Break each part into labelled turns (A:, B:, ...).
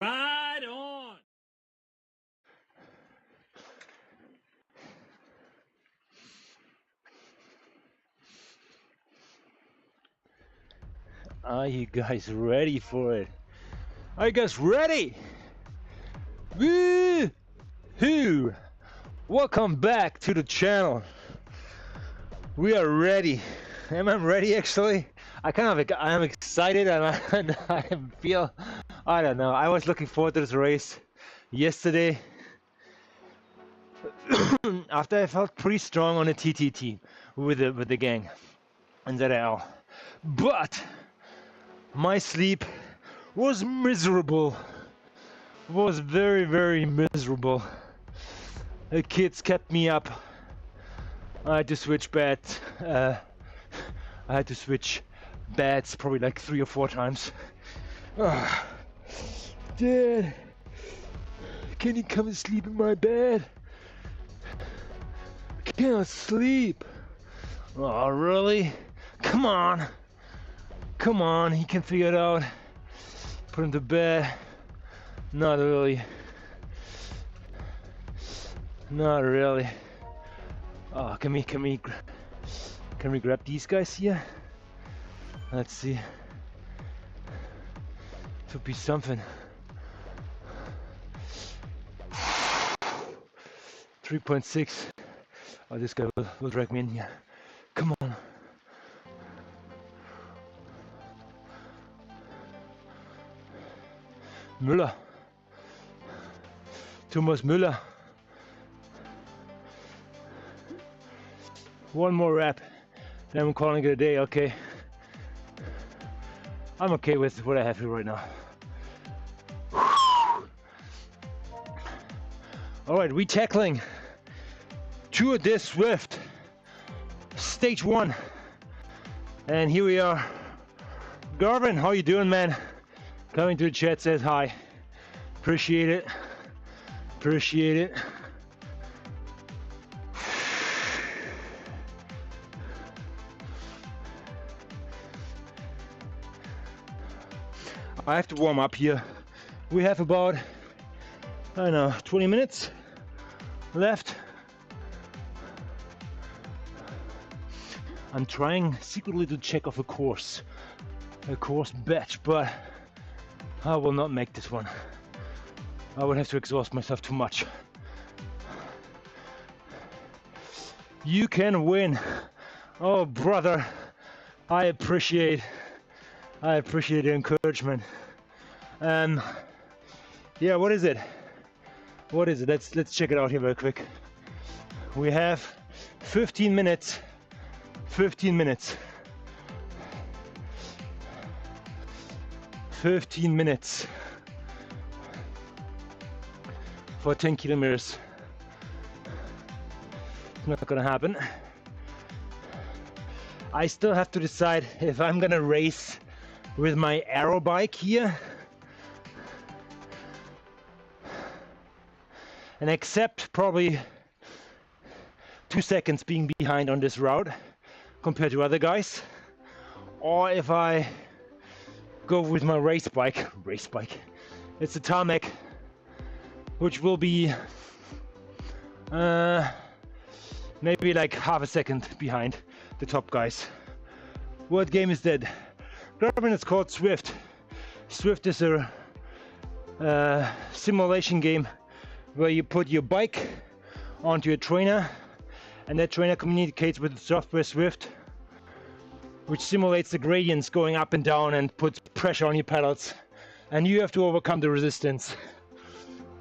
A: Right on.
B: Are you guys ready for it? Are you guys ready? Woo-hoo! Welcome back to the channel. We are ready. Am I ready actually? I'm excited and I feel, I don't know. I was looking forward to this race yesterday after I felt pretty strong on the TTT with the gang and ZL. But my sleep was miserable. Was very miserable. The kids kept me up. I had to switch beds. I had to switch beds probably like 3 or 4 times. Dad, can you come and sleep in my bed? I cannot sleep. Oh, really? Come on. Come on, he can figure it out. Put him to bed. Not really. Not really. Oh, can we grab these guys here? Let's see. Should be something. 3.6. Oh, this guy will drag me in here. Come on. Müller. Thomas Müller. One more rep, then I'm calling it a day. Okay. I'm okay with what I have here right now. Alright, re-tackling Tour de Zwift, stage 1. And here we are. Garvin, how you doing, man? Coming to the chat, says hi. Appreciate it. Appreciate it. I have to warm up here. We have about, I don't know, 20 minutes left. I'm trying secretly to check off a course batch, but I will not make this one. I would have to exhaust myself too much. You can win. Oh, brother, I appreciate the encouragement. Yeah, what is it? What is it? Let's check it out here very quick. We have 15 minutes. 15 minutes. 15 minutes for 10 kilometers. It's not gonna happen. I still have to decide if I'm gonna race with my aero bike here and accept probably 2 seconds being behind on this route compared to other guys, or if I go with my race bike. It's a tarmac, which will be maybe like half a second behind the top guys. What game is that? Garmin, it's called Zwift. Zwift is a simulation game where you put your bike onto a trainer, and that trainer communicates with the software Zwift, which simulates the gradients going up and down and puts pressure on your pedals, and you have to overcome the resistance,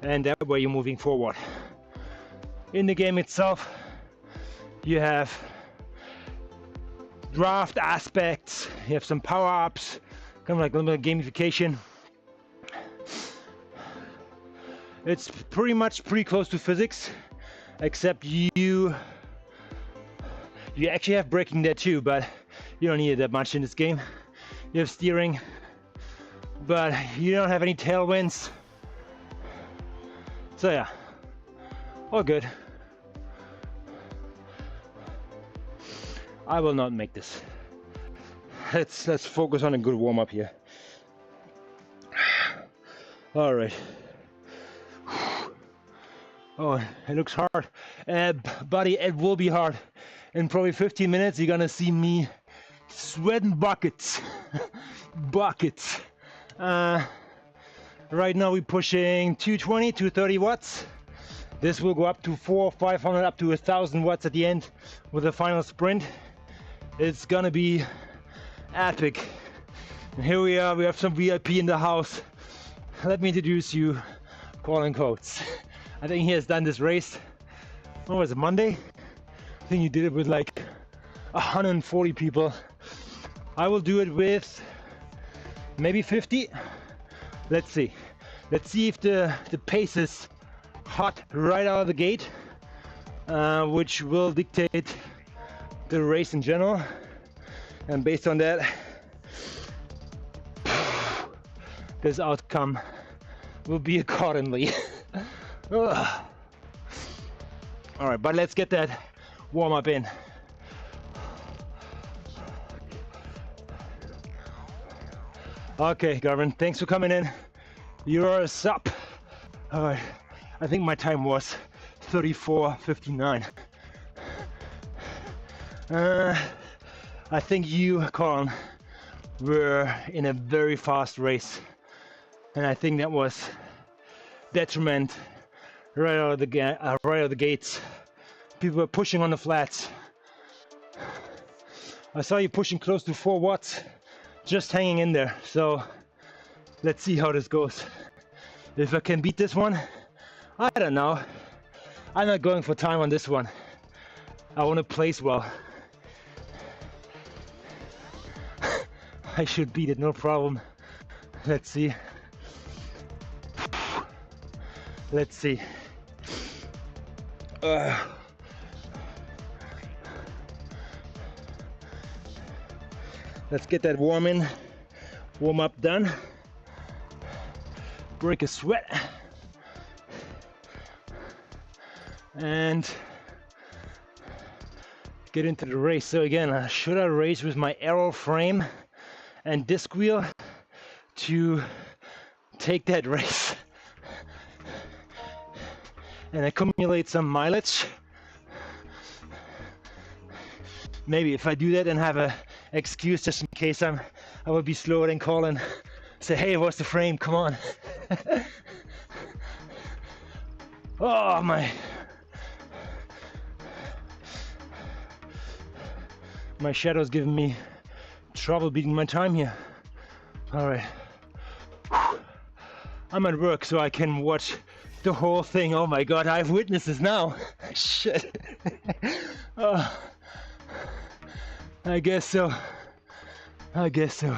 B: and that way you're moving forward. In the game itself, you have draft aspects, you have some power-ups, kind of like a little bit of gamification. It's pretty close to physics, except you actually have braking there too, but you don't need it that much in this game. You have steering, but you don't have any tailwinds. So yeah, all good. I will not make this. Let's focus on a good warm-up here. All right. Oh, it looks hard. Buddy, it will be hard. In probably 15 minutes, you're gonna see me sweating buckets. Buckets. Right now we're pushing 220, 230 watts. This will go up to 400, 500, up to 1,000 watts at the end with the final sprint. It's gonna be epic. And here we are, we have some VIP in the house. Let me introduce you, Colin Coates. I think he has done this race, what was it, Monday? I think he did it with like 140 people. I will do it with maybe 50. Let's see. Let's see if the pace is hot right out of the gate, which will dictate the race in general. And based on that, this outcome will be accordingly. All right, but let's get that warm up in. Okay, Garvin, thanks for coming in. You're a sup. All right, I think my time was 34:59. I think you, Colin, were in a very fast race, and I think that was detriment right out of the gates. People were pushing on the flats. I saw you pushing close to 4 watts, just hanging in there. So let's see how this goes. If I can beat this one, I don't know. I'm not going for time on this one. I want to place well. I should beat it, no problem. Let's see. Let's see. Let's get that warm up done. Break a sweat. And get into the race. So again, should I race with my aero frame and disc wheel to take that race and accumulate some mileage? Maybe if I do that and have a excuse just in case I will be slower than Colin, say, hey, what's the frame? Come on. Oh, my shadow's giving me trouble beating my time here. All right. I'm at work, so I can watch the whole thing. Oh my God, I have witnesses now. Shit. Oh, I guess so. I guess so.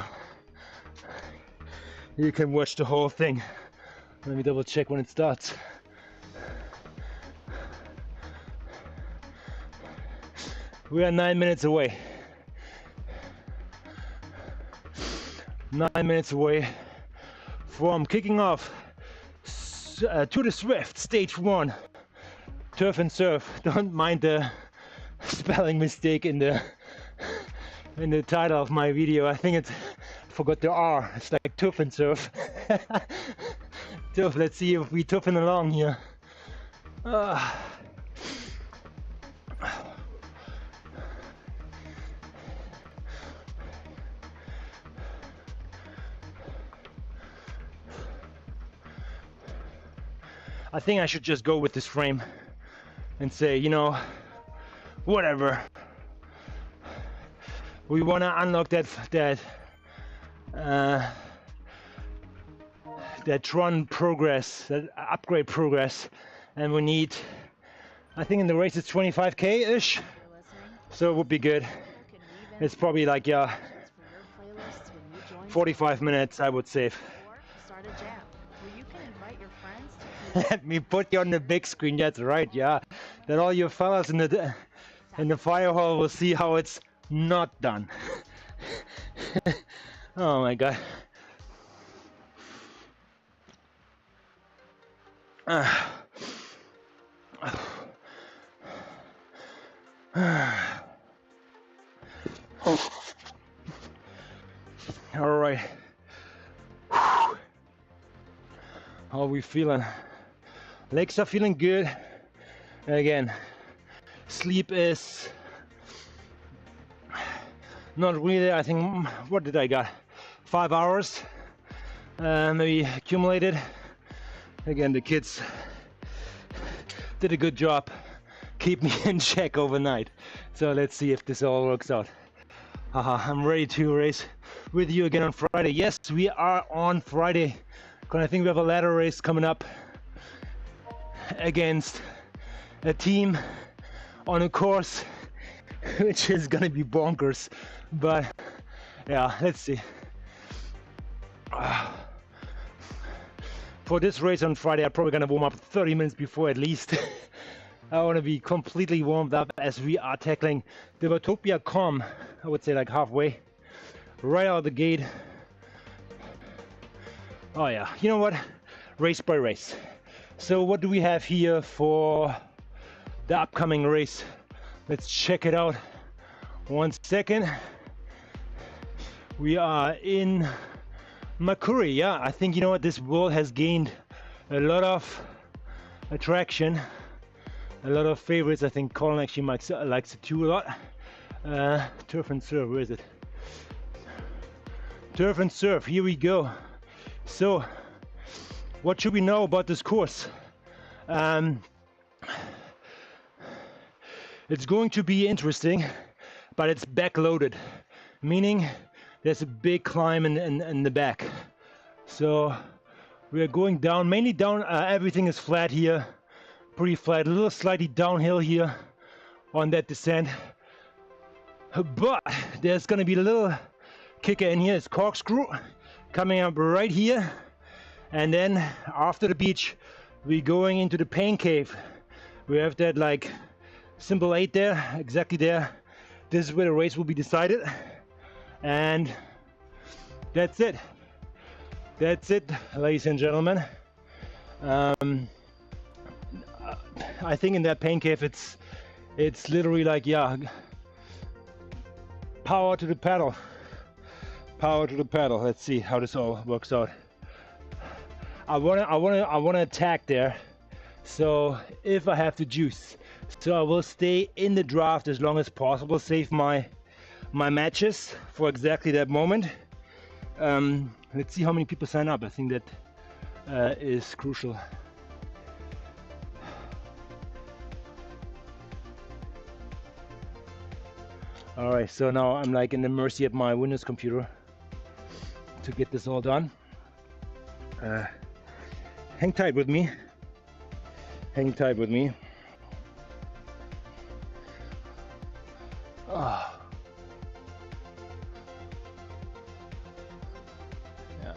B: You can watch the whole thing. Let me double check when it starts. We are 9 minutes away. 9 minutes away from kicking off to the Zwift Stage 1 Turf and Surf. Don't mind the spelling mistake in the title of my video. I think I forgot the R. It's like Turf and Surf. Turf, let's see if we toughing along here. I think I should just go with this frame and say, you know, whatever. We want to unlock that Tron progress, that upgrade progress, and we need, I think in the race it's 25k-ish, so it would be good. It's probably like, yeah, 45 minutes I would save. Let me put you on the big screen. That's right, yeah. Then all your fellas in the fire hall will see how it's not done. Oh my God. All right. How are we feeling? Legs are feeling good. Again, sleep is not really. I think, what did I got? 5 hours, maybe accumulated. Again, the kids did a good job, keep me in check overnight. So let's see if this all works out. I'm ready to race with you again on Friday. Yes, we are on Friday. I think we have a ladder race coming up against a team on a course which is gonna be bonkers. But yeah, let's see. For this race on Friday, I'm probably gonna warm up 30 minutes before at least. I want to be completely warmed up as we are tackling the Watopia Calm, I would say like halfway, right out of the gate. Oh yeah, you know what? Race by race. So what do we have here for the upcoming race? Let's check it out. 1 second. We are in Makuri. Yeah, I think, you know what, this world has gained a lot of attraction, a lot of favorites. I think Colin actually likes it too a lot. Turf and Surf, where is it? Turf and Surf, here we go. So, what should we know about this course? It's going to be interesting, but it's backloaded, meaning there's a big climb in the back. So we're going down, mainly down. Everything is flat here, pretty flat, a little slightly downhill here on that descent. But there's gonna be a little kicker in here. It's corkscrew coming up right here. And then after the beach, we're going into the pain cave. We have that like symbol 8 there, exactly there. This is where the race will be decided. And that's it. That's it, ladies and gentlemen. I think in that pain cave, it's literally like, yeah, power to the pedal. Power to the pedal. Let's see how this all works out. I wanna attack there. So if I have the juice, so I will stay in the draft as long as possible, save my matches for exactly that moment. Let's see how many people sign up. I think that is crucial. All right, so now I'm like in the mercy of my Windows computer to get this all done. Hang tight with me. Hang tight with me. Oh. Yeah.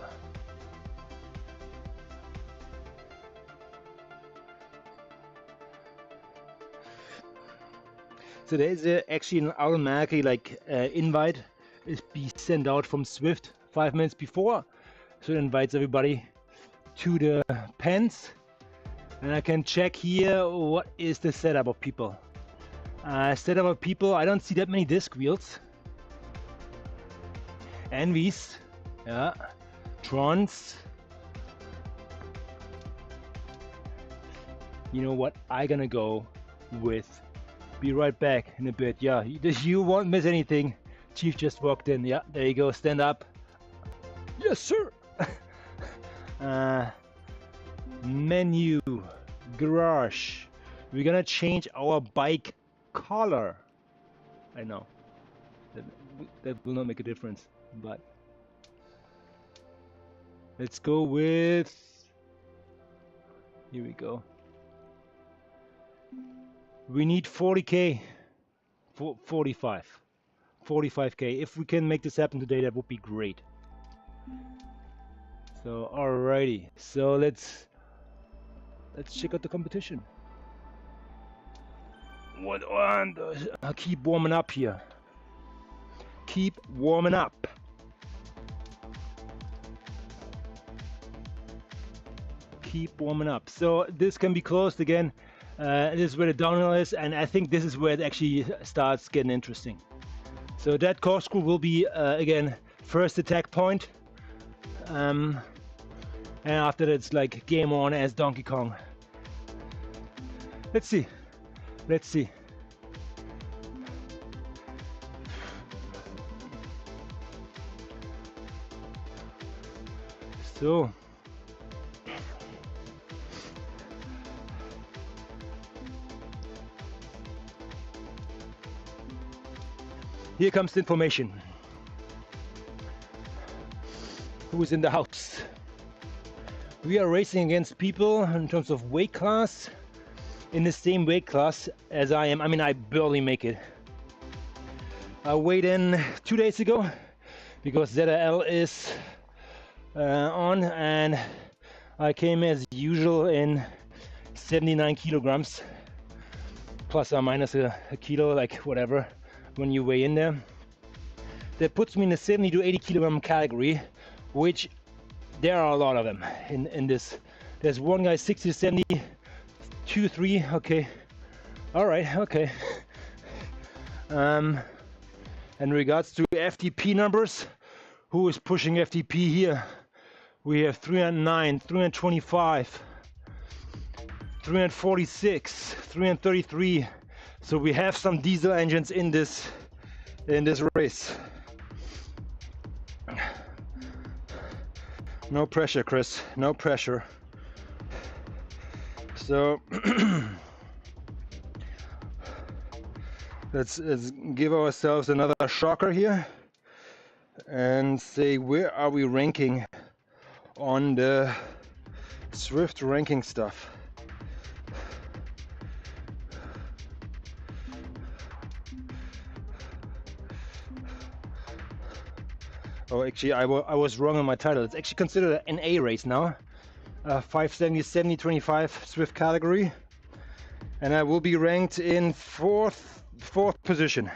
B: So there is actually an automatically like invite is be sent out from Zwift 5 minutes before, so it invites everybody to the pens, and I can check here what is the setup of people. Setup of people, I don't see that many disc wheels. Envies, yeah, Trons. You know what? I'm gonna go with. Be right back in a bit. Yeah, you won't miss anything. Chief just walked in. Yeah, there you go. Stand up. Yes, sir. Menu, garage. We're gonna change our bike color. I know that will not make a difference, but let's go with, here we go. We need 40k, 45k. If we can make this happen today, that would be great. So alrighty, so let's check out the competition. What on? I'll keep warming up here. Keep warming up. Keep warming up. So this can be closed again. This is where the downhill is, and I think this is where it actually starts getting interesting. So that corkscrew will be again first attack point. and after that it's like game on as Donkey Kong. Let's see. Let's see. So here comes the information. Who's in the house? We are racing against people in terms of weight class in the same weight class as I am. I mean, I barely make it. I weighed in 2 days ago because ZL is on, and I came as usual in 79 kilograms, plus or minus a kilo, like whatever, when you weigh in there. That puts me in the 70 to 80 kilogram category, which there are a lot of them in this. There's one guy 60 to 70, 2, 3, okay, all right, okay. In regards to FTP numbers, who is pushing FTP here? We have 309, 325, 346, 333. So we have some diesel engines in this race. No pressure, Chris, no pressure. So let's give ourselves another shocker here and say, where are we ranking on the Zwift ranking stuff? Oh, actually, I was wrong on my title. It's actually considered an A race now. 570, 70, 25 Zwift category. And I will be ranked in fourth position.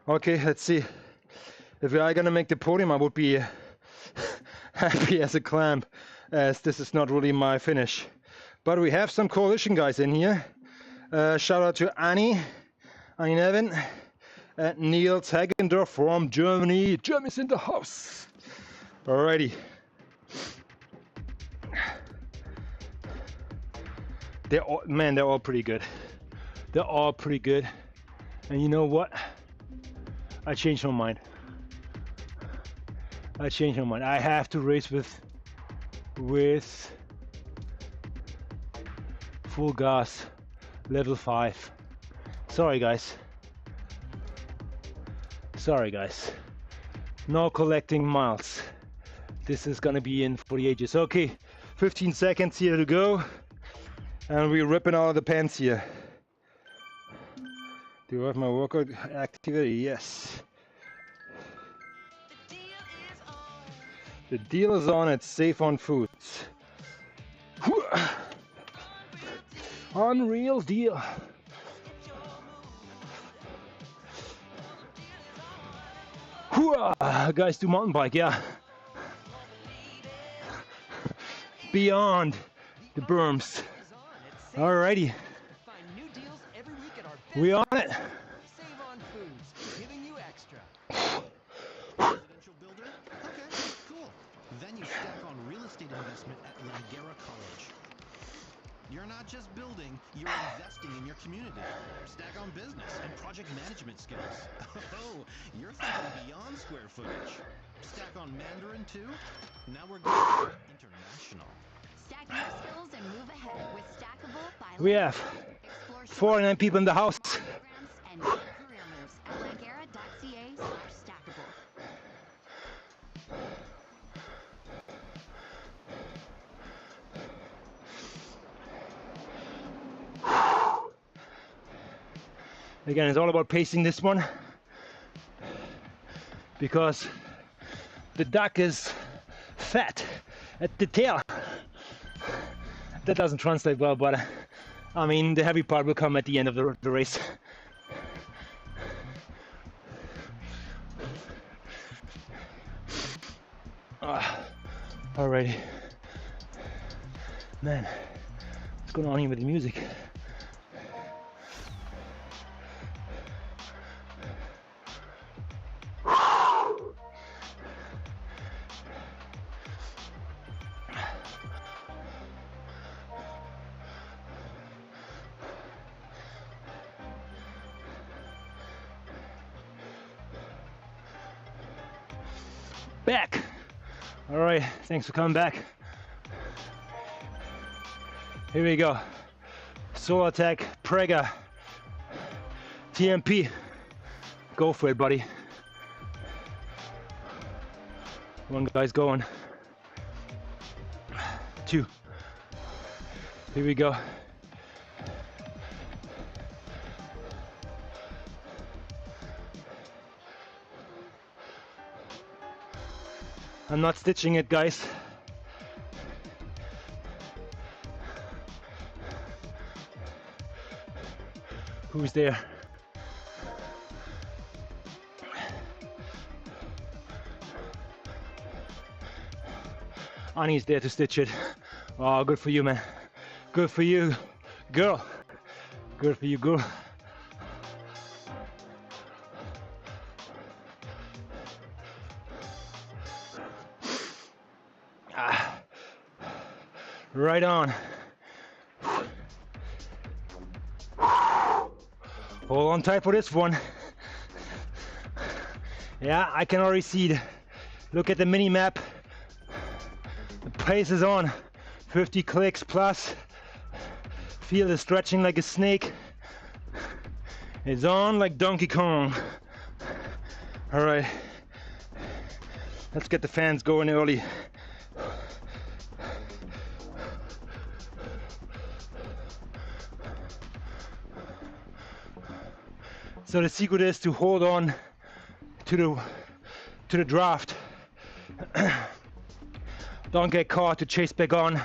B: Okay, let's see. If we are gonna make the podium, I would be happy as a clam, as this is not really my finish. But we have some coalition guys in here. Shout out to Annie Nevin, and Neil Tagendorf from Germany. Germany's in the house. Alrighty. They're all pretty good. They're all pretty good. And you know what? I changed my mind. I have to race with full gas, level 5. Sorry guys. No collecting miles. This is gonna be in for the ages. Okay, 15 seconds here to go. And we're ripping out of the pants here. Do I have my workout activity? Yes. The deal is on at Safe on Foods. Unreal deal. Guys do mountain bike, yeah. Beyond the berms. Alrighty. We on it.
A: Save on Foods, giving you extra. Residential builder? Okay, cool. Then you stack on real estate investment at Langara College. You're not just building, you're investing in your community. Stack on business and project management skills. Oh, you're thinking beyond square footage. Stack on Mandarin too? Now we're going international.
C: Stack your skills and move ahead with Stackable by
B: We have 49 people in the house.
C: and career moves at langara.ca/stackable.
B: Again, it's all about pacing this one, because the duck is fat at the tail. That doesn't translate well, but I mean, the heavy part will come at the end of the race. Alrighty. Man, what's going on here with the music? back. All right, thanks for coming back. Here we go. Soul Attack, Prega, TMP. Go for it, buddy. One guy's going. 2. Here we go. I'm not stitching it, guys. Who's there? Annie's there to stitch it. Oh, good for you, man. Good for you, girl. Good for you, girl. Right on. Hold on tight for this one. Yeah, I can already see it. Look at the mini map. The pace is on. 50 clicks plus. Feel the stretching like a snake. It's on like Donkey Kong. All right. Let's get the fans going early. So the secret is to hold on to the draft. Don't get caught to chase back on.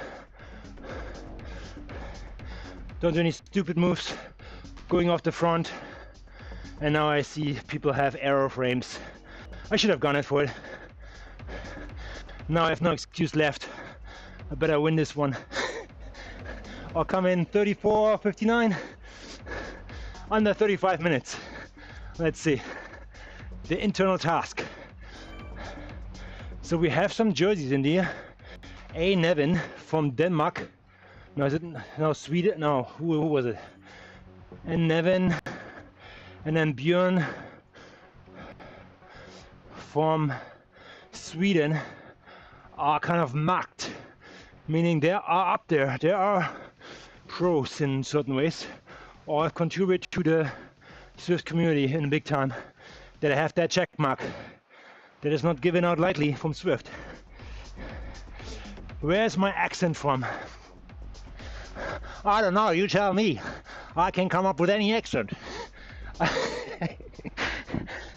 B: Don't do any stupid moves going off the front. And now I see people have arrow frames. I should have gone it for it. Now I have no excuse left. I better win this one. I'll come in 34:59. Under 35 minutes. Let's see. The internal task. So we have some jerseys in there. A. Nevin from Denmark. No, is it? No, Sweden. No, who was it? And Nevin. And then Björn from Sweden are kind of marked. Meaning they are up there. They are pros in certain ways. Or contribute to the Zwift community in big time, that I have that check mark that is not given out lightly from Zwift. Where's my accent from? I don't know, you tell me. I can come up with any accent.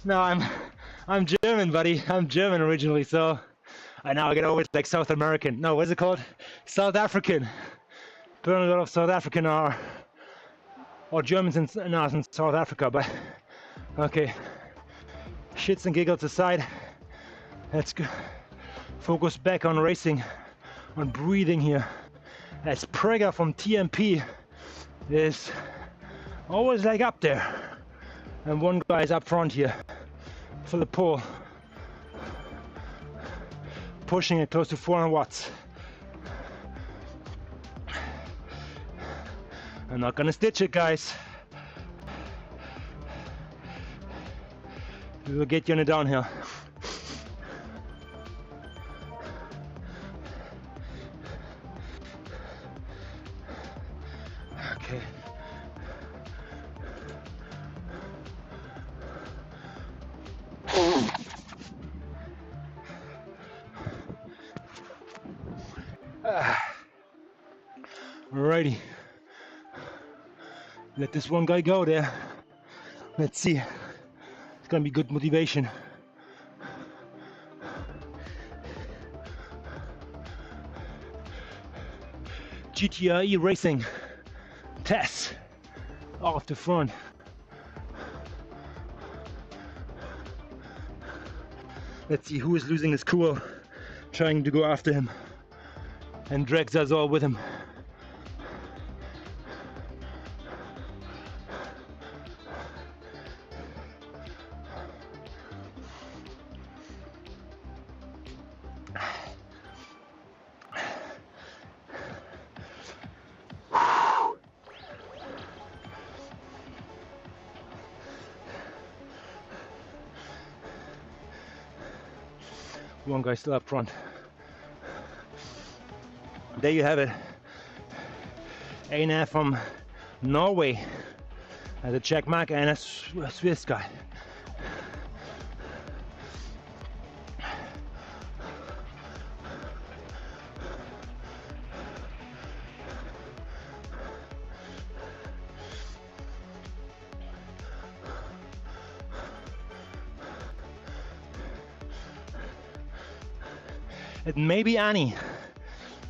B: No, I'm German, buddy. I'm German originally, so I now get always like South American. No, what's it called? South African. Apparently a lot of South African are or Germans in South Africa, but okay. Shits and giggles aside, let's go. Focus back on racing, on breathing here. As Prega from TMP is always like up there, and one guy is up front here for the pull, pushing it close to 400 watts. I'm not gonna stitch it, guys. We will get you on the downhill. Okay. Alrighty. Let this one guy go there. Let's see. It's gonna be good motivation. GTRE Racing. Tess. Off the front. Let's see who is losing his cool. Trying to go after him. And drags us all with him. One guy still up front. There you have it. Einar from Norway as a check mark and a Swiss guy. It may be Annie,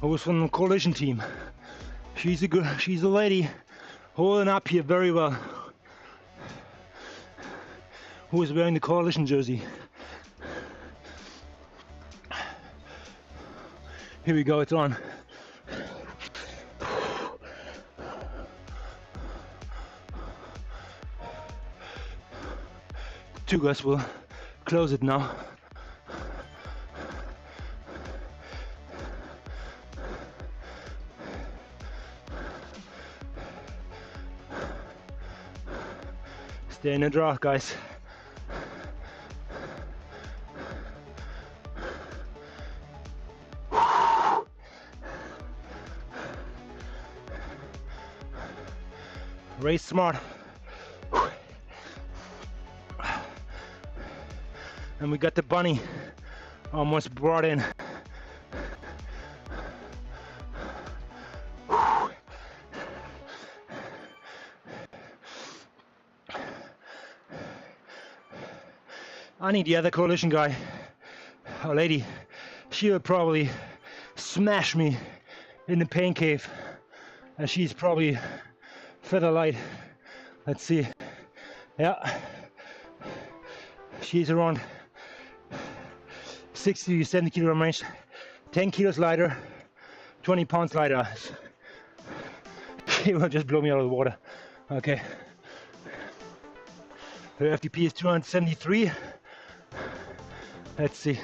B: who was from the coalition team. She's a lady holding up here very well. Who is wearing the coalition jersey? Here we go, it's on. Two guys will close it now. Stay in the draw, guys. Race smart. And we got the bunny almost brought in. Annie, the other coalition guy, or lady, she will probably smash me in the pain cave, and she's probably feather light. Let's see. Yeah, she's around 60 to 70 kilogram range, 10 kilos lighter, 20 pounds lighter. She will just blow me out of the water. Okay. Her FTP is 273. Let's see.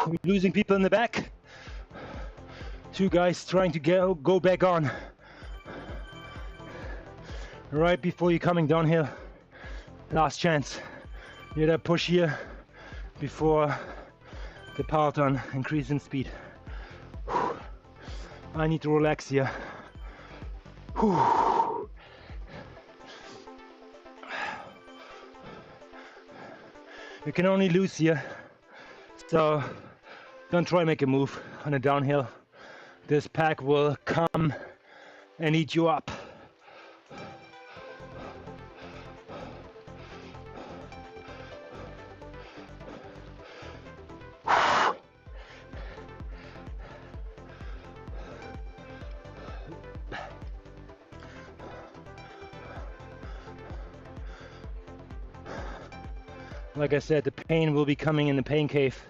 B: We're losing people in the back. Two guys trying to go back on. Right before you're coming downhill. Last chance. You gotta push here before the peloton increase in speed. I need to relax here. You can only lose here, so don't try to make a move on a downhill. This pack will come and eat you up. Like I said, the pain will be coming in the pain cave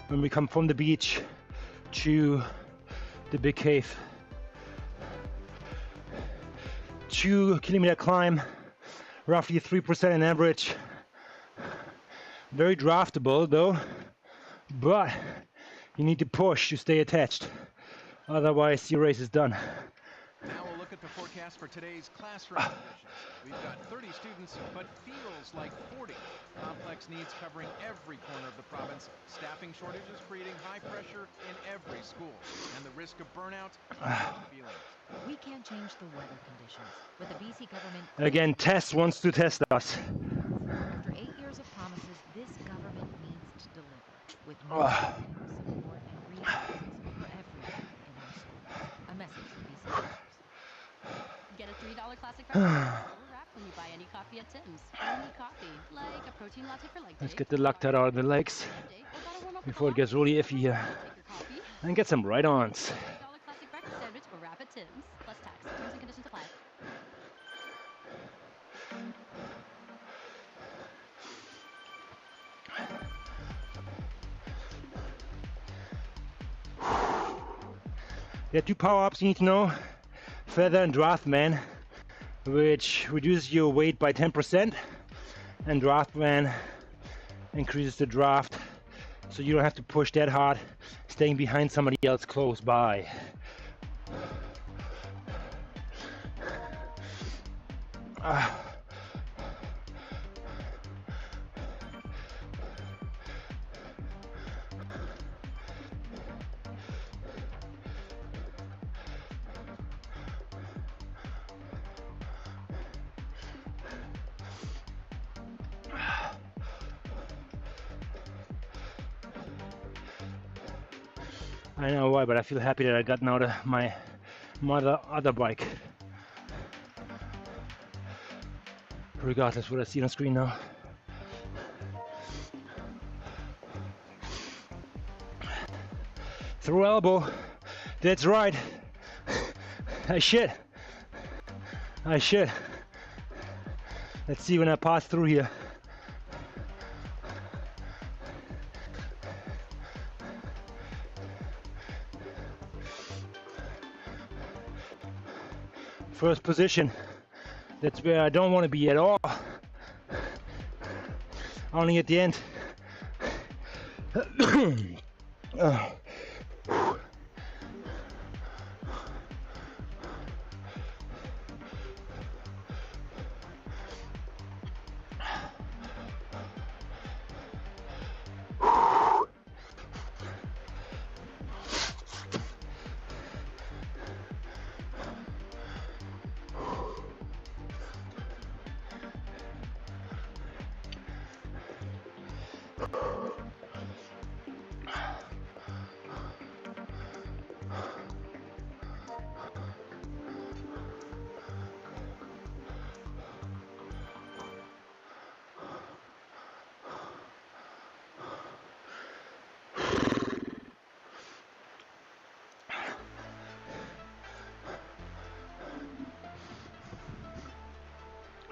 B: when we come from the beach to the big cave. 2 kilometer climb, roughly 3% on average. Very draftable though, but you need to push to stay attached. Otherwise your race is done.
D: Now we'll look at the forecast for today's classroom conditions. We've got 30 students, but feels like 40. Complex needs covering every corner of the province. Staffing shortages creating high pressure in every school. And the risk of burnout feeling.
C: We can't change the weather conditions, but the BC government...
B: Again, Tess wants to test us.
C: After 8 years of promises, this government needs to deliver. With more support and resources for everyone in our schools. A message from BC teachers.
E: Get a $3 classic breakfast wrap when you buy any coffee at Tim's. Any coffee, like a protein latte for leg day.
B: Let's get the lactate out of the legs before it gets really iffy here. And get some ride-ons.
E: $3 classic breakfast sandwich or wrap at Tim's. Plus tax. Terms and conditions apply.
B: There are two power-ups you need to know. Feather and Draft Man, which reduces your weight by 10%, and Draft Man increases the draft so you don't have to push that hard, staying behind somebody else close by. I don't know why, but I feel happy that I got out of my other bike. Regardless what I see on screen now. Through elbow. That's right. I shit. Let's see when I pass through here. First position. That's where I don't want to be at all. Only at the end.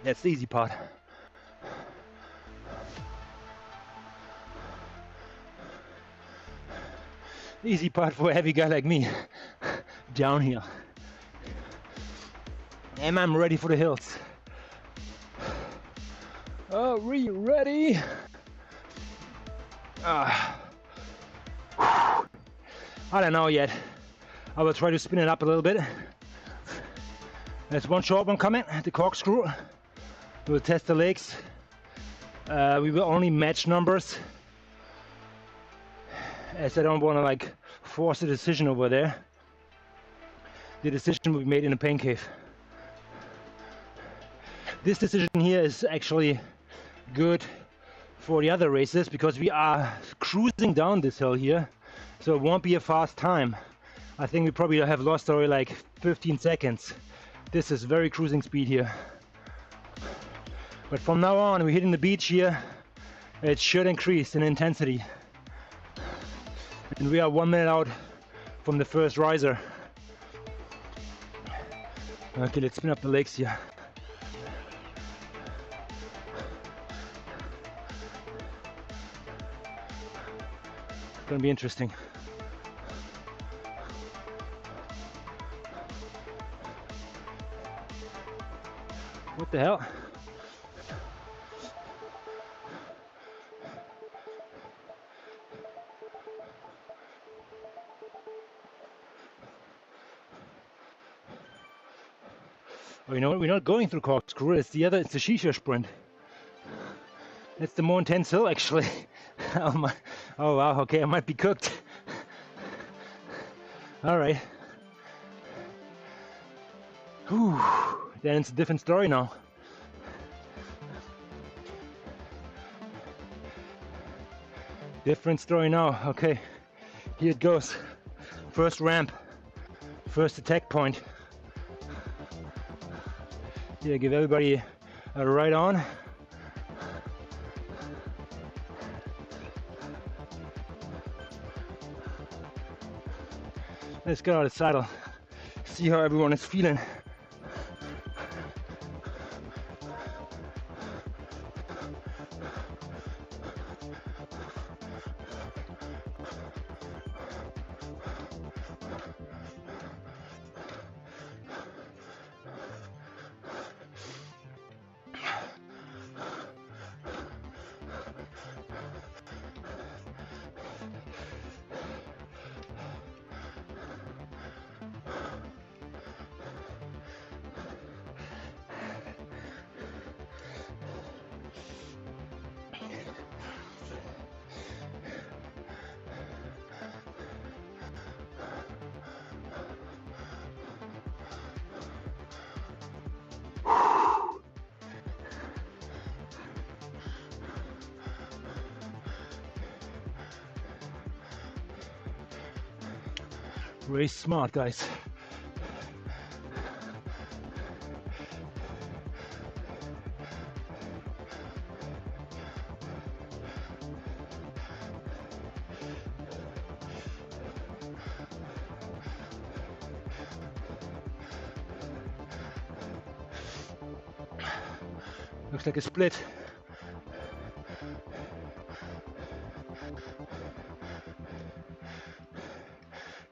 B: That's the easy part. Easy part for a heavy guy like me. Downhill. And I'm ready for the hills. Are we ready? I don't know yet. I will try to spin it up a little bit. There's one short one coming, the corkscrew. We'll test the legs. We will only match numbers, as I don't want to like force a decision over there. The decision will be made in a pain cave. This decision here is actually good for the other races because we are cruising down this hill here, so it won't be a fast time. I think we probably have lost already like 15 seconds. This is very cruising speed here. But from now on, we're hitting the beach here, it should increase in intensity. And we are 1 minute out from the first riser. Okay, let's spin up the legs here. It's gonna be interesting. What the hell? Oh, you know what? We're not going through corkscrew. It's the shisha sprint. It's the more intense hill, actually. Oh my! Oh wow! Okay, I might be cooked. All right. Whew. Then it's a different story now. Different story now. Okay, here it goes. First ramp. First attack point. Yeah, give everybody a ride on. Let's get out of the saddle. See how everyone is feeling. Race smart, guys. Looks like a split.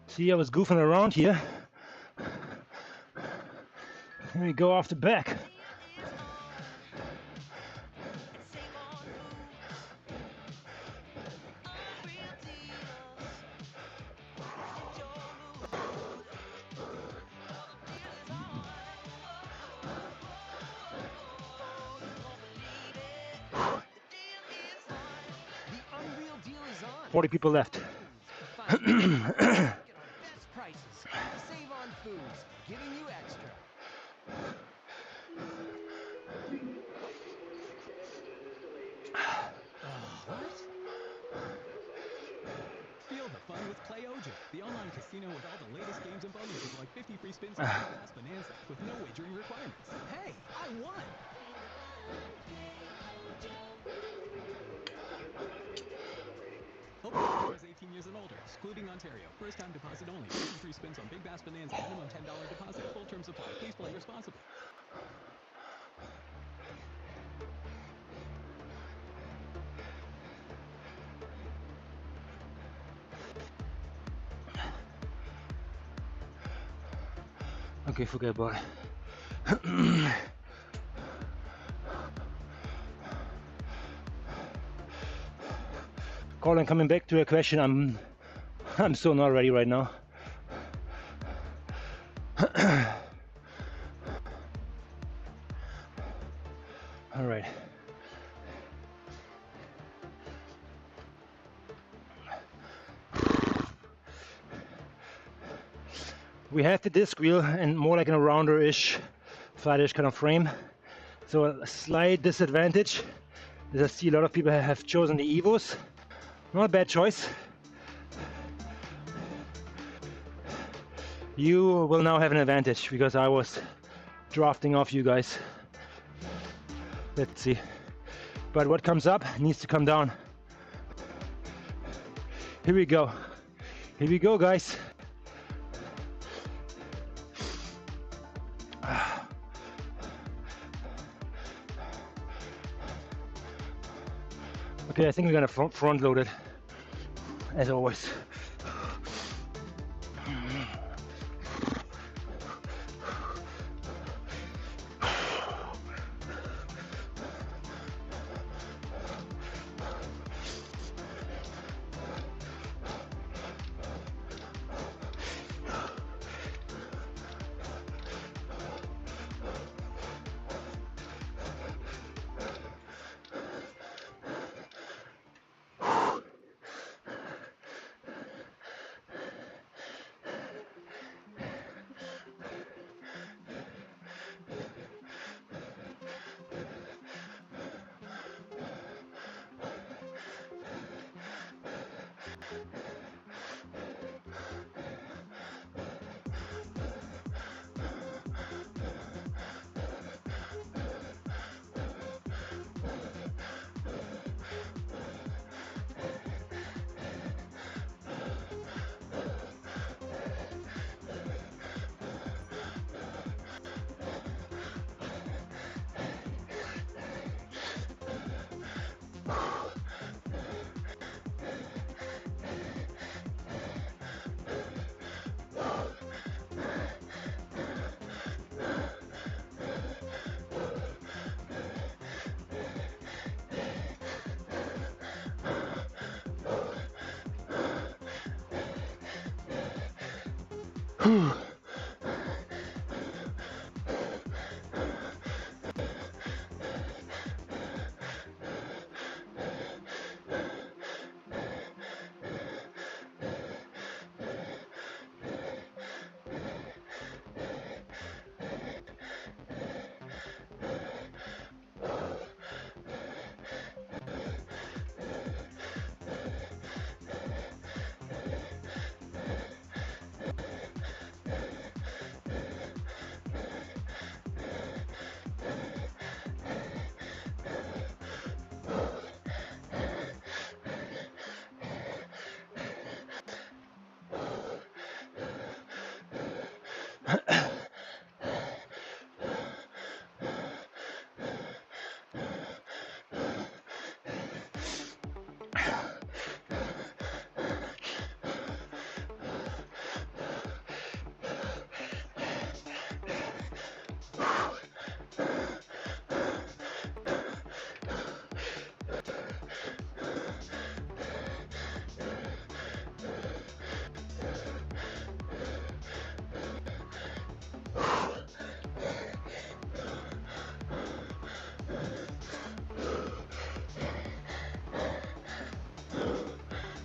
B: See, I was goofing around here. Here we go off the back.
A: The unreal deal is on.
B: 40 people left.
A: Get our best prices. Save on foods, giving you extra. What?
D: Feel the fun with PlayOja, the online casino with all the latest games and bonuses like 50 free spins on Fast Bonanza with no wagering requirements. Hey, I won! Open is 18 years and older, excluding Ontario. First time deposit only. 50 free spins on Big Bass Bonanza. Minimum $10 deposit. Full terms apply. Please play responsibly.
B: Okay, forget about it. Colin, coming back to your question, I'm so not ready right now. All right. We have the disc wheel and more like a rounder-ish, flat-ish kind of frame. So a slight disadvantage is I see a lot of people have chosen the Evos. Not a bad choice. You will now have an advantage because I was drafting off you guys. Let's see. But what comes up needs to come down. Here we go. Here we go, guys. Okay, I think we're gonna front load it, as always.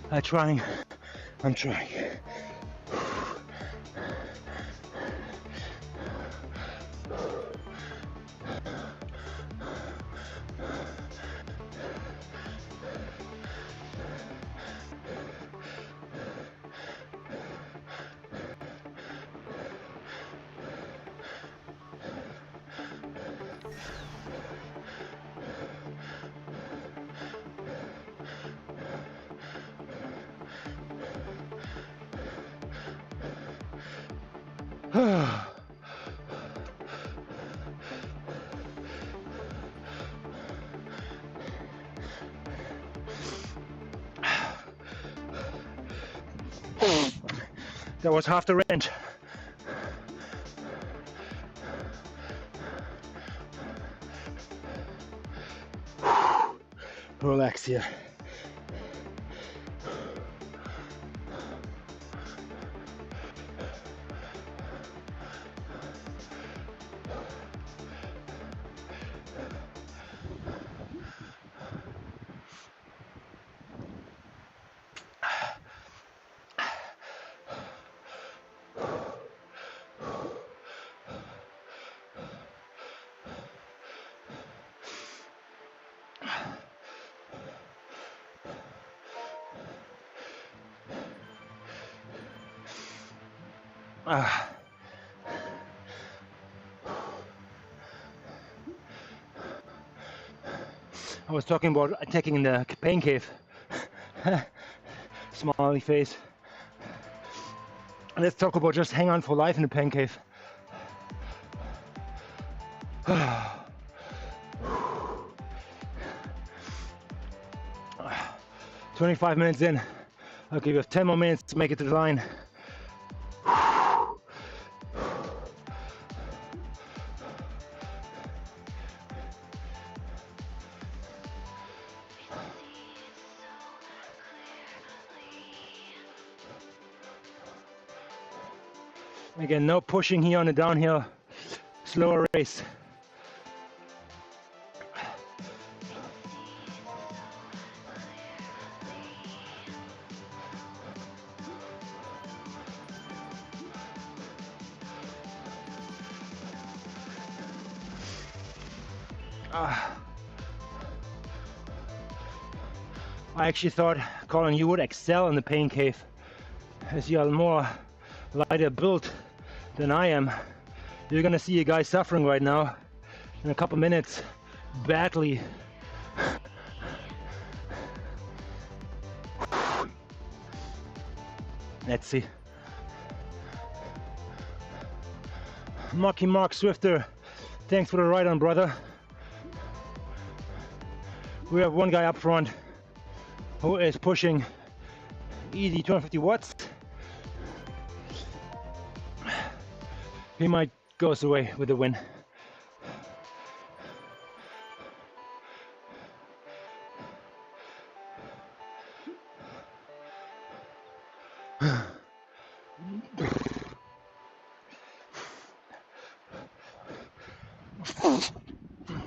B: I'm trying. I'm trying. That was half the range. Relax here. I was talking about attacking in the pain cave. Smiley face. Let's talk about just hang on for life in the pain cave. 25 minutes in. Okay, we have 10 more minutes to make it to the line. Again, no pushing here on the downhill, slower race. I actually thought, Colin, you would excel in the pain cave, as you are more lighter built than I am. You're gonna see a guy suffering right now in a couple minutes, badly. Let's see. Marky Mark Swifter, thanks for the ride on, brother. We have one guy up front who is pushing easy 250 watts. He might go away with the win.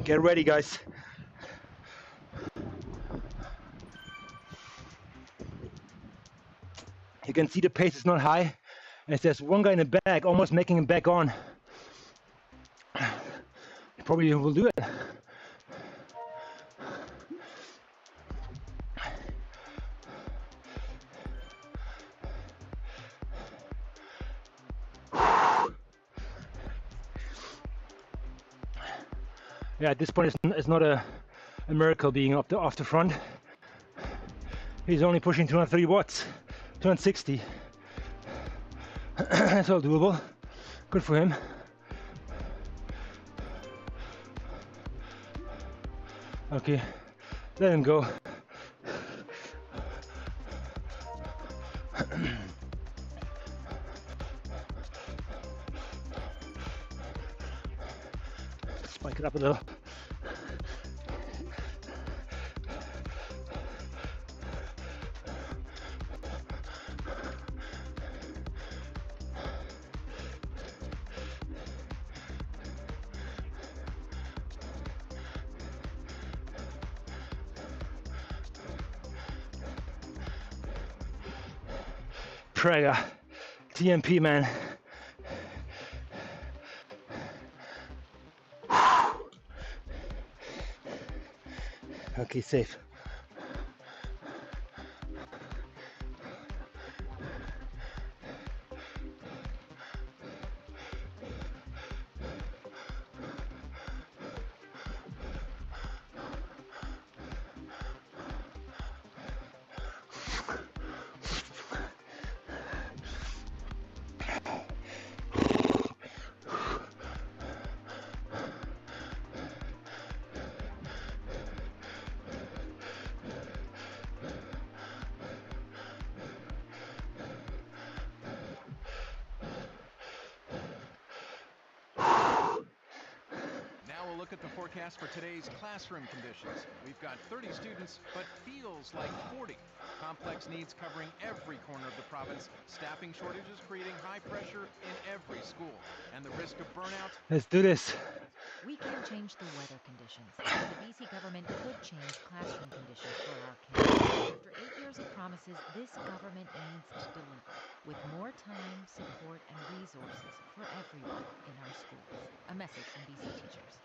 B: Get ready, guys. You can see the pace is not high, as there's one guy in the back almost making him back on. He probably will do it. Yeah, at this point it's not a miracle being off the front. He's only pushing 230 watts, 260. That's all doable. Good for him. Okay, let him go. Spike it up a little. Praga. TMP, man. Okay, safe.
D: Now we'll look at the forecast for today's classroom conditions. We've got 30 students, but feels like 40. Complex needs covering every corner of the province. Staffing shortages creating high pressure in every school. And the risk of burnout.
B: Let's do this.
C: We can't change the weather conditions, but the BC government could change classroom conditions for our kids. After 8 years of promises, this government needs to deliver, with more time, support, and resources for everyone in our schools. A message from BC teachers.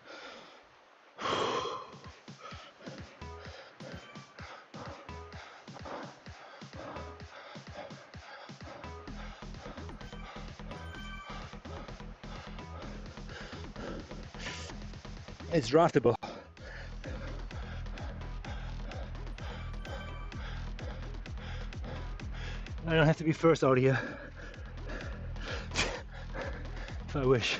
B: It's draftable. I don't have to be first out here. If I wish.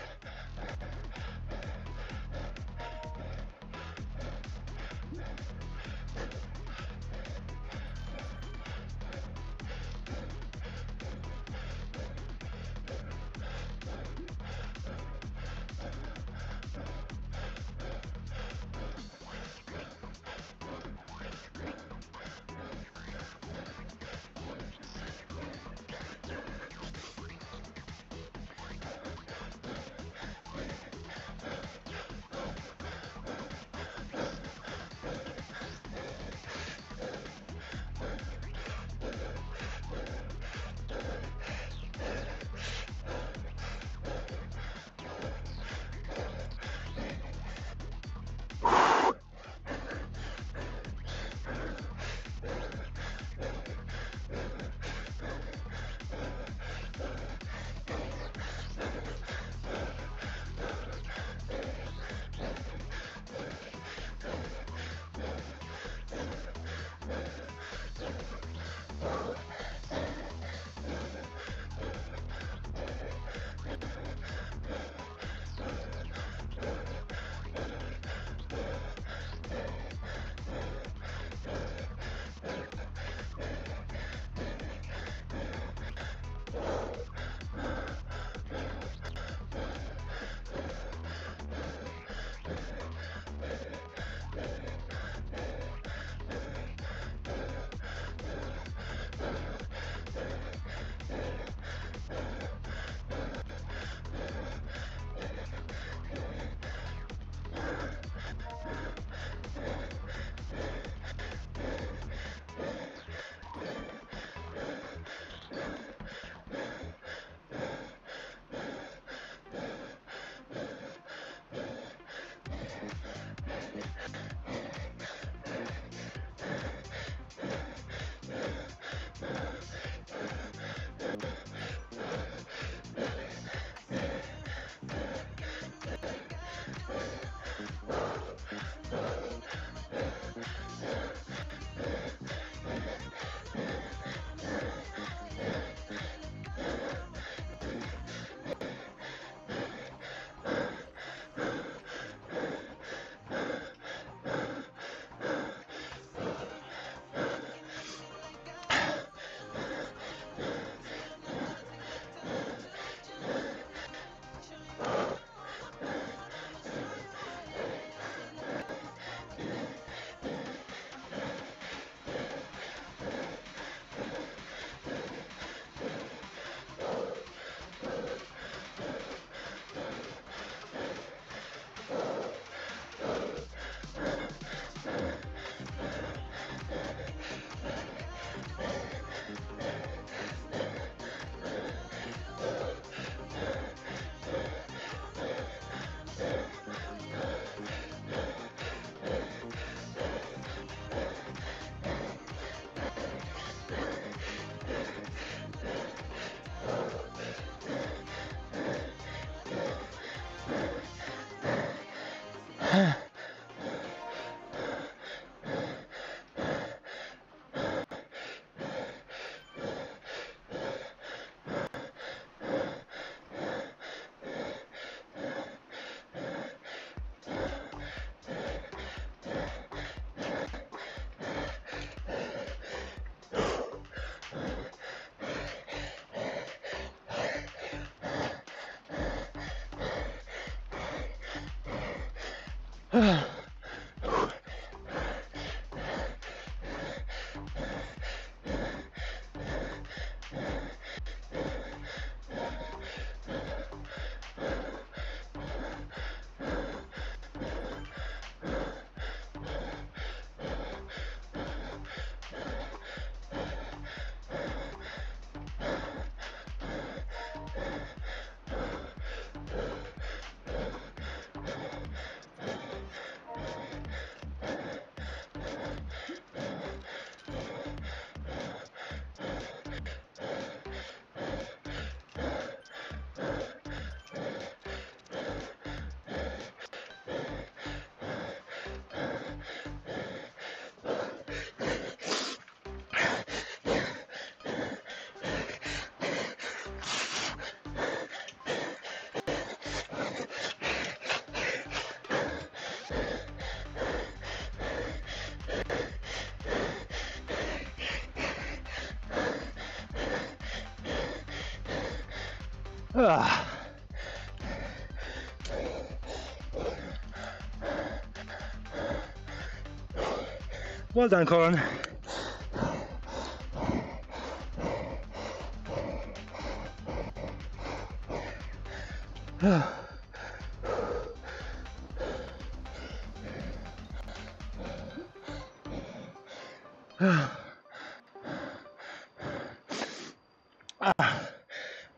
B: Well done, Colin.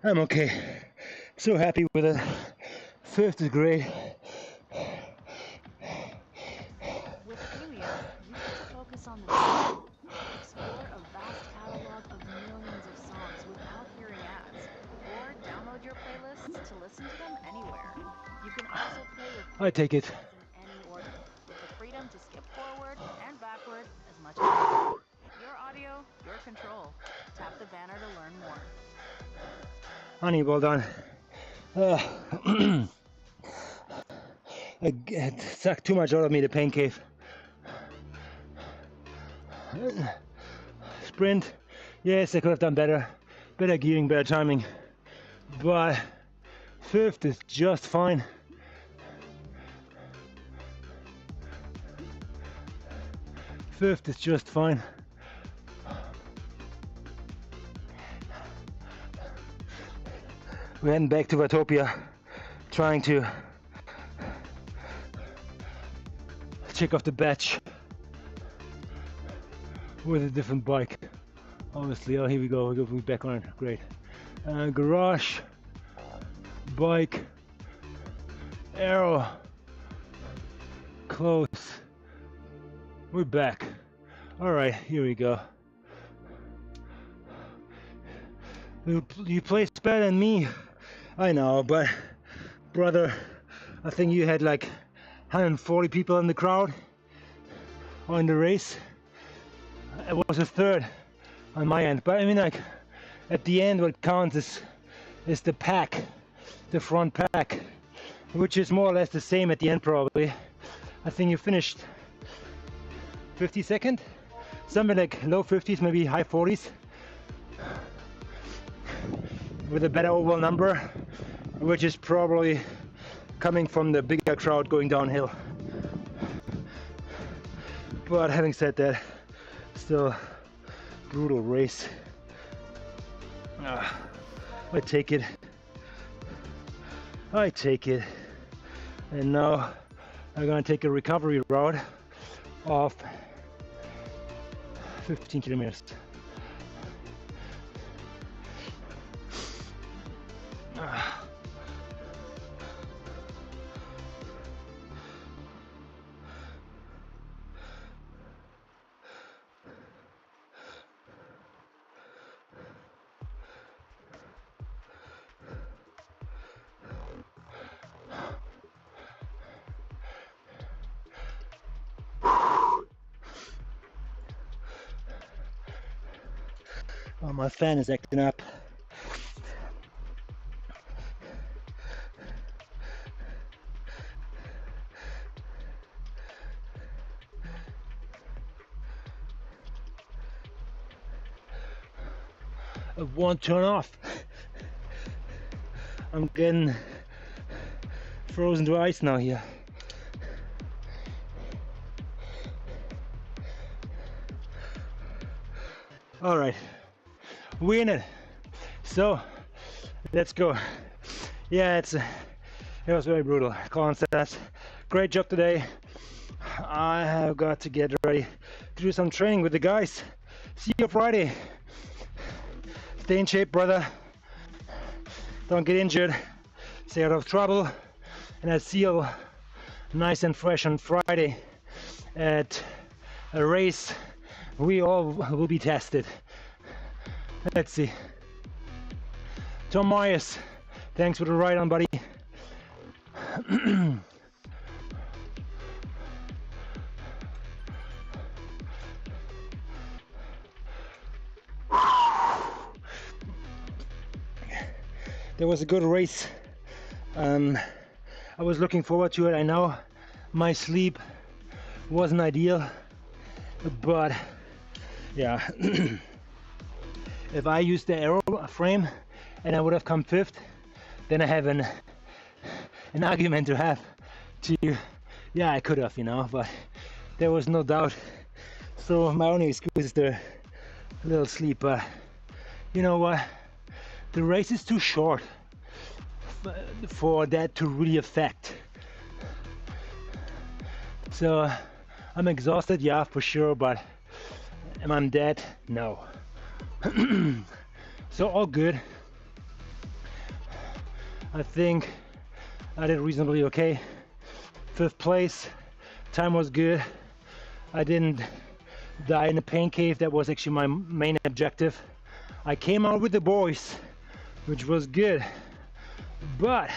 B: I'm okay. So happy with it. Fifth is great.
F: With Premium, you get to focus on the music. Explore a vast catalog of millions of songs without hearing ads, or download your playlists to listen to them anywhere. You can also play your
B: I take it.
F: songs in any order, with the freedom to skip forward and backward as much as you want. Your audio, your control. Tap the banner to learn more.
B: Honey, well done. It sucked too much out of me, the pain cave. Sprint, yes, I could have done better. Better gearing, better timing. But fifth is just fine. Fifth is just fine. We're heading back to Watopia, trying to check off the batch with a different bike. Obviously, oh, here we go. We're back on it. Great. Garage, bike, arrow, close. We're back. All right, here we go. You placed better than me. I know, but brother, I think you had like 140 people in the crowd or in the race. It was a third on my end, but I mean, like at the end, what counts is the pack, the front pack, which is more or less the same at the end probably. I think you finished 52nd, something like low 50s, maybe high 40s, with a better overall number, which is probably coming from the bigger crowd going downhill. But having said that, still brutal race. I take it. And now I'm gonna take a recovery route of 15 kilometers. Oh, my fan is acting up. It won't turn off. I'm getting frozen to ice now here. All right, we're in it. So let's go. Yeah, it was very brutal. Colin says, great job today. I have got to get ready to do some training with the guys. See you Friday. Stay in shape, brother. Don't get injured. Stay out of trouble. And I'll see you nice and fresh on Friday at a race. We all will be tested. Let's see. Tom Myers, thanks for the ride on, buddy. There was a good race. I was looking forward to it. I know my sleep wasn't ideal, but yeah. If I used the aero frame and I would have come 5th, then I have an argument to have to, yeah, I could have, you know, but there was no doubt. So my only excuse is the little sleep. But you know what? The race is too short for that to really affect. So I'm exhausted, yeah, for sure, but am I dead? No. So all good. I think I did reasonably okay. 5th place, time was good. I didn't die in a pain cave. That was actually my main objective. I came out with the boys, which was good, but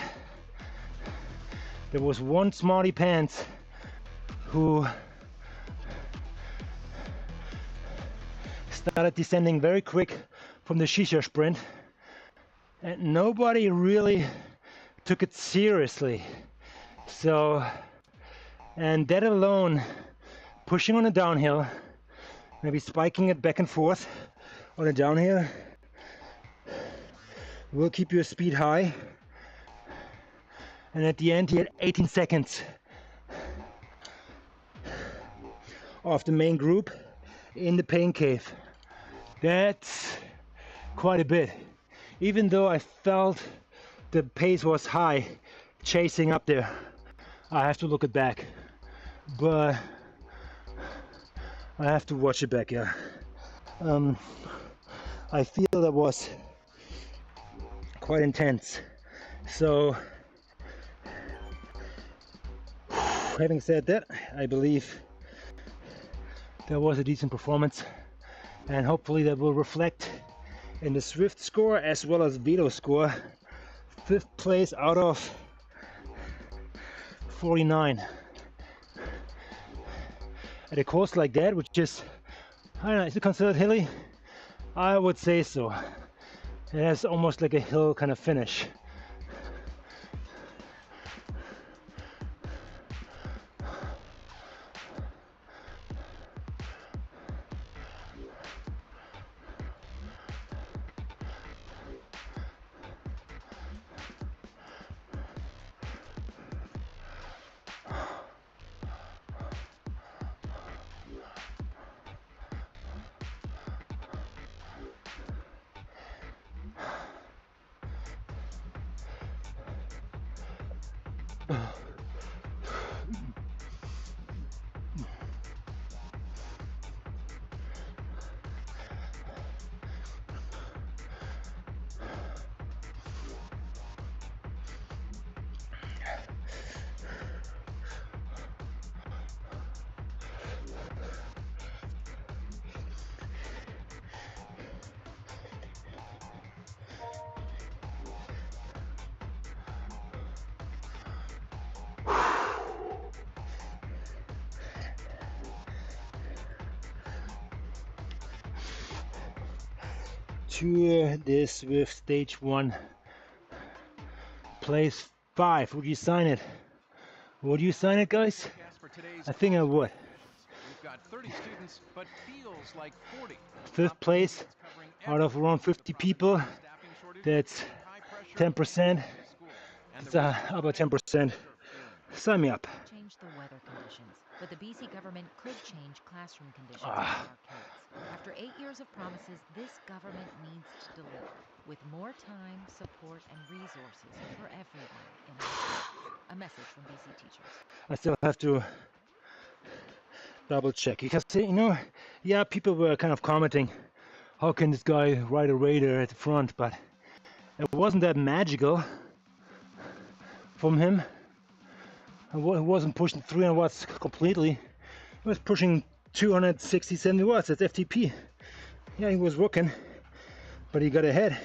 B: there was one smarty pants who started descending very quick from the shisha sprint, and nobody really took it seriously. So, and that alone, pushing on a downhill, maybe spiking it back and forth on a downhill, will keep your speed high. And at the end he had 18 seconds off the main group in the pain cave. That's quite a bit. Even though I felt the pace was high chasing up there, I have to look it back. But I have to watch it back, yeah. I feel that was quite intense. So having said that, I believe that was a decent performance, and hopefully that will reflect in the Zwift score as well as Velo score. 5th place out of 49 at a course like that, which is, I don't know, is it considered hilly? I would say so. It has almost like a hill kind of finish. to the Zwift Stage 1. Place 5. Would you sign it? Would you sign it, guys?
D: Forecast for today's
B: I think I
D: classroom
B: would.
D: conditions. We've got 30 students, but feels like 40.
B: 5th place
D: Covering
B: out of
D: every
B: around
D: corner of the
B: 50
D: province.
B: people.
D: Staffing shortages
B: That's
D: creating high pressure
B: 10%.
D: in the school. And
B: It's
D: the research
B: about
D: finds
B: 10%.
D: kids are feeling it.
B: Sign me up.
C: Change the weather conditions, but the BC government could change classroom conditions for our kids. After 8 years of promises, this government needs to deliver with more time, support, and resources for everyone in our schools. A message from BC teachers.
B: I still have to double check because, you know, yeah, people were kind of commenting, how can this guy ride a Raider at the front, but it wasn't that magical from him. It wasn't pushing 300 watts completely. It was pushing 260, 70 watts. That's FTP. Yeah, he was working, but he got ahead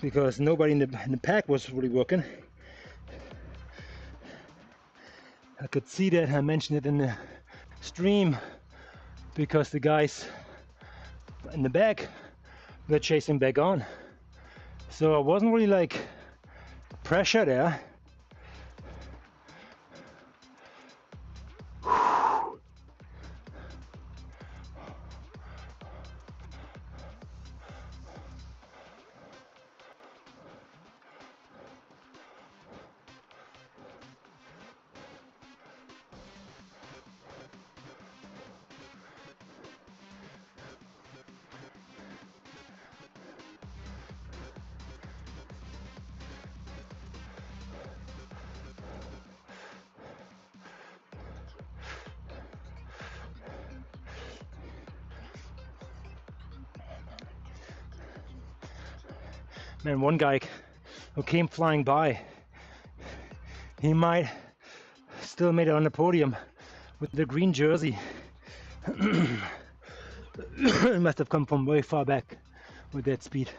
B: because nobody in the pack was really working. I could see that. I mentioned it in the stream because the guys in the back were chasing back on. So it wasn't really like pressure there. Man, one guy who came flying by, he might still made it on the podium with the green jersey. He must have come from way far back with that speed.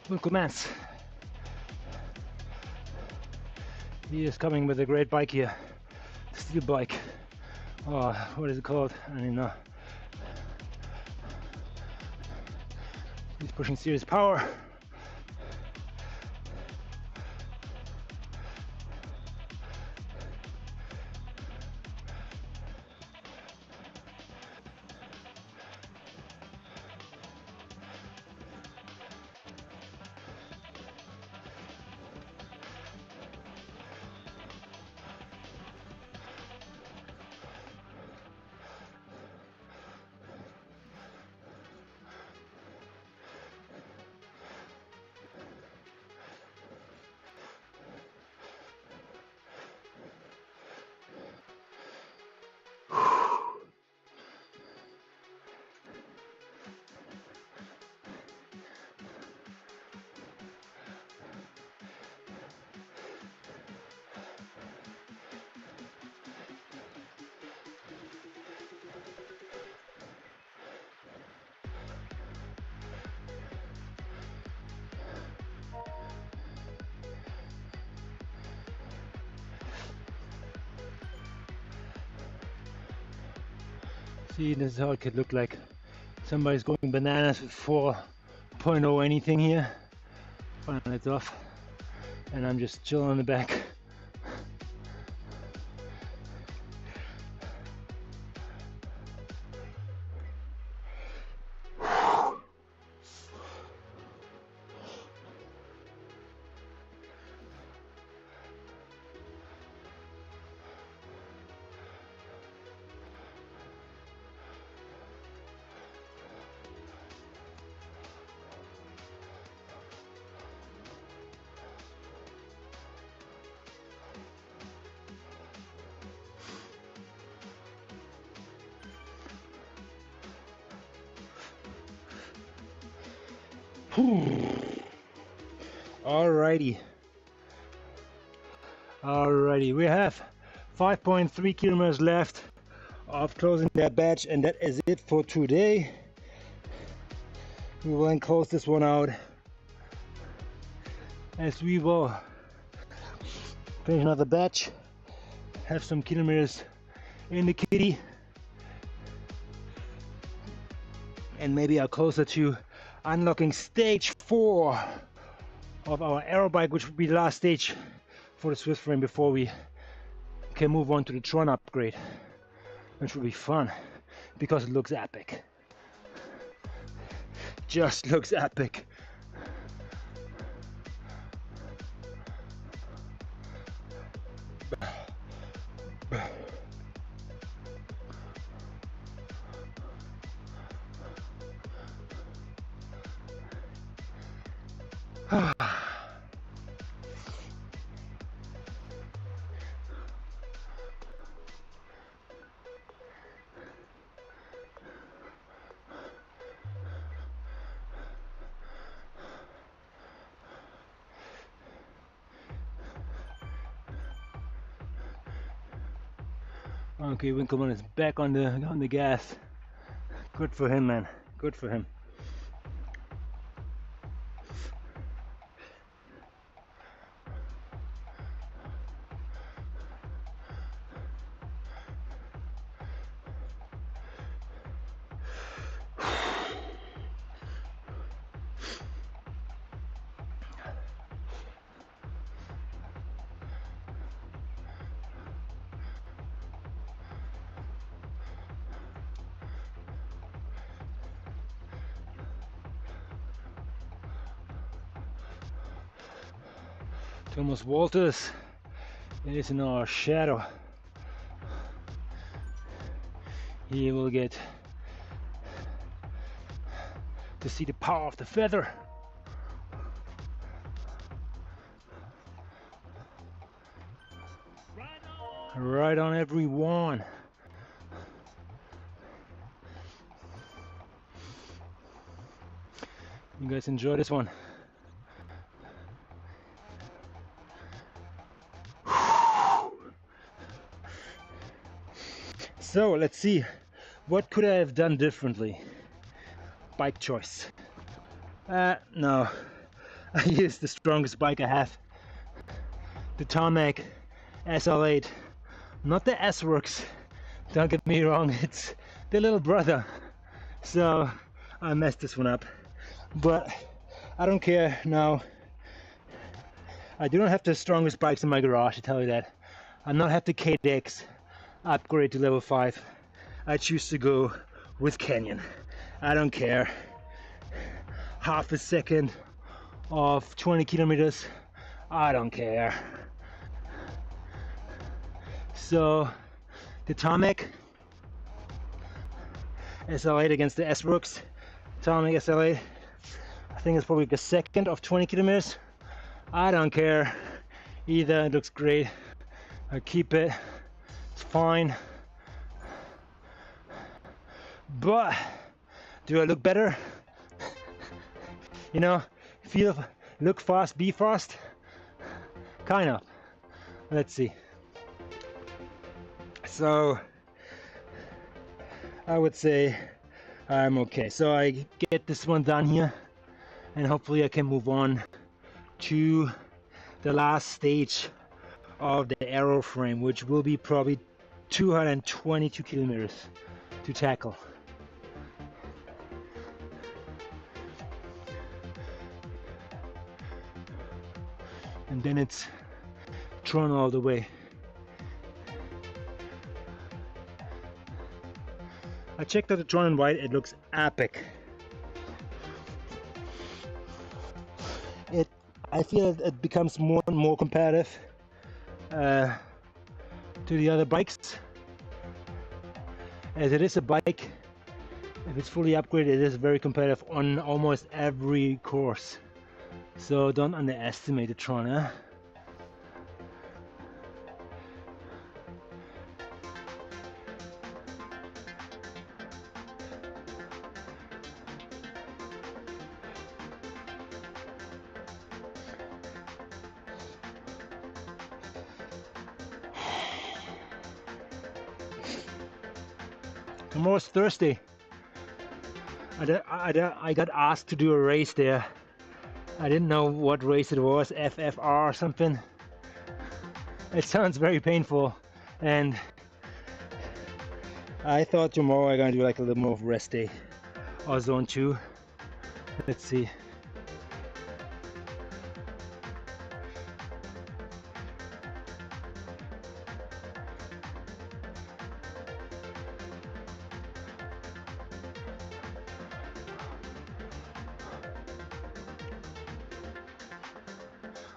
B: Look, Mans. He is coming with a great bike here. Steel bike. Oh, what is it called? I don't know. pushing serious power. See, this is how it could look like. Somebody's going bananas with 4.0 anything here. Finally it's off. And I'm just chilling on the back. Alrighty, we have 5.3 kilometers left of closing that batch, and that is it for today. We will then close this one out as we will finish another batch, have some kilometers in the kitty, and maybe are closer to unlocking stage 4 of our aero bike, which would be the last stage for the Zwift frame before we can move on to the Tron upgrade, which will be fun because it looks epic. Just looks epic. Okay, Winkleman is back on the gas. Good for him, man. Good for him. Thomas Walters is in our shadow. He will get to see the power of the feather. Right on, everyone. You guys enjoy this one. So let's see, what could I have done differently? Bike choice. No, I used the strongest bike I have. The Tarmac SL8, not the S-Works. Don't get me wrong, it's the little brother. So I messed this one up. but I don't care now. I do not have the strongest bikes in my garage, I tell you that. I not have the KDX upgrade to level 5. I choose to go with Canyon. I don't care. Half a second of 20 kilometers, I don't care. So the tarmac SL8 against the S-Works tarmac SL8, I think it's probably a second of 20 kilometers. I don't care either, it looks great. I keep it, it's fine. But do I look better? You know, look fast, be fast? Kind of. Let's see. So I would say I'm okay. So I get this one done here, and hopefully I can move on to the last stage of the aero frame, which will be probably 222 kilometers to tackle. And then it's Tron all the way. I checked out the Tron in white, it looks epic. I feel it becomes more and more competitive to the other bikes. As it is a bike, if it's fully upgraded, it is very competitive on almost every course. So don't underestimate the Tron, eh? Tomorrow's Thursday. I got asked to do a race there. I didn't know what race it was, FFR or something. It sounds very painful, and I thought tomorrow I'm gonna do like a little more of a rest day or zone 2. Let's see.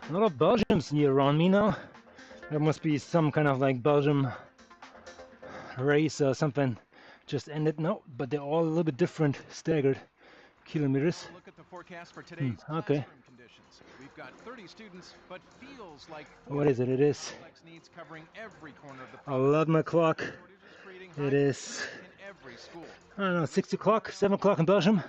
B: A lot of Belgians near around me now. There must be some kind of like Belgium race or something just ended. No, but they're all a little bit different, staggered kilometers.
D: Look at the forecast for today's
B: okay.
D: classroom conditions. We've got 30 students, but feels like 40.
B: What is it? It is.
D: Needs covering every corner of the
B: I love my clock.
D: It
B: is.
D: In every school.
B: I don't know, 6 o'clock, 7 o'clock in Belgium.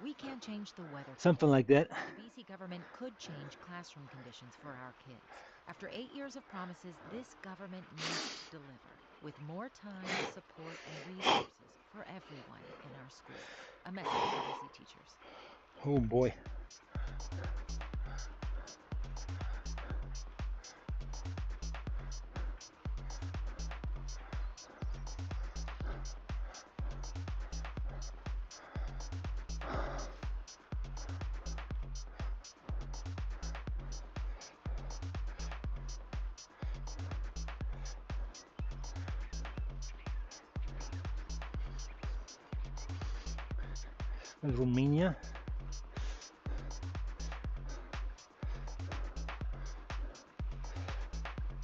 C: We can't change the weather.
B: Something like that.
C: The BC government could change classroom conditions for our kids. After 8 years of promises, this government needs to deliver, with more time, support, and resources for everyone in our schools. A message for BC teachers.
B: Oh boy. Romania.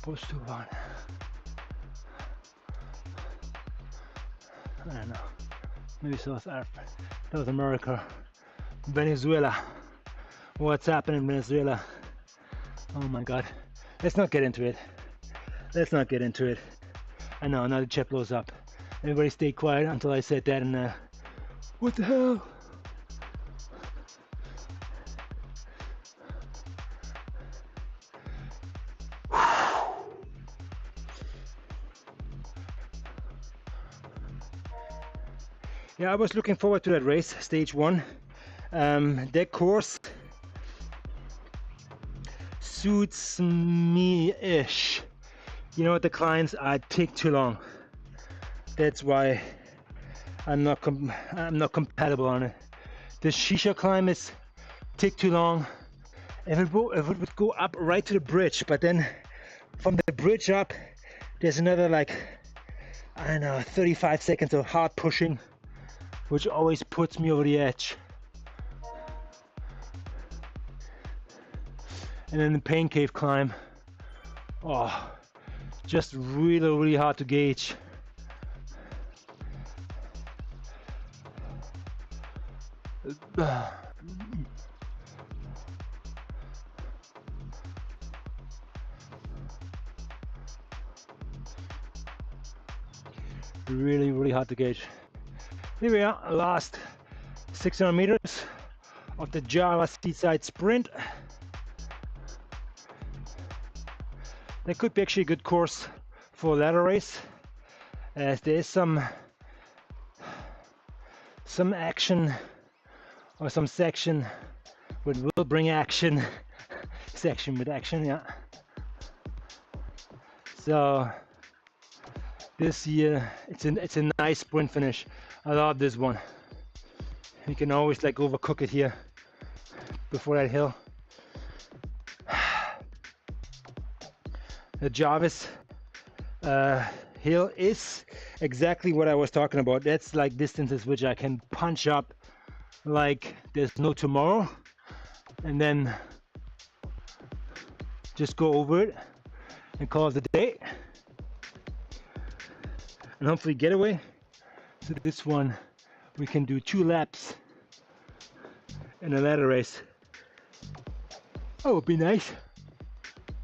B: Postulan. I don't know. Maybe South America. Venezuela. What's happening in Venezuela? Oh my god. Let's not get into it. Let's not get into it. I know, now the chat blows up. Everybody stay quiet until I said that, and what the hell? Yeah, I was looking forward to that race, stage 1. That course suits me-ish. You know what, the clients take too long. That's why I'm not compatible on it. The shisha climb is take too long. If it would go up right to the bridge, but then from the bridge up, there's another like, I don't know, 35 seconds of hard pushing, which always puts me over the edge. And then the pain cave climb, oh, just really, really hard to gauge. Really, really hard to gauge. Here we are, last 600 meters of the Java Seaside Sprint. That could be actually a good course for a ladder race, as there is some action or some section which will bring action. Section with action, yeah. So this year it's a nice sprint finish. I love this one. You can always like overcook it here before that hill. The Jarvis hill is exactly what I was talking about. That's like distances which I can punch up like there's no tomorrow, and then just go over it and call it a day, and hopefully get away. So this one we can do 2 laps in a ladder race. Oh, would be nice.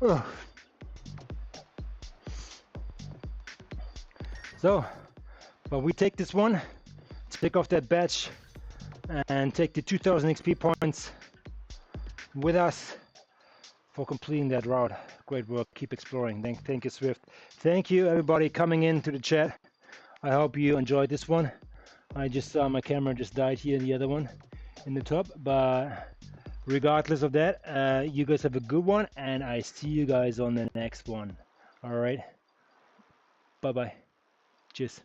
B: Oh. So, but we take this one, take off that badge, and take the 2000 XP points with us for completing that route. Great work, keep exploring. Thank you, Zwift. Thank you, everybody coming into the chat. I hope you enjoyed this one. I just saw my camera just died here in the other one in the top, but regardless of that, you guys have a good one, and I see you guys on the next one. All right, bye-bye. Cheers.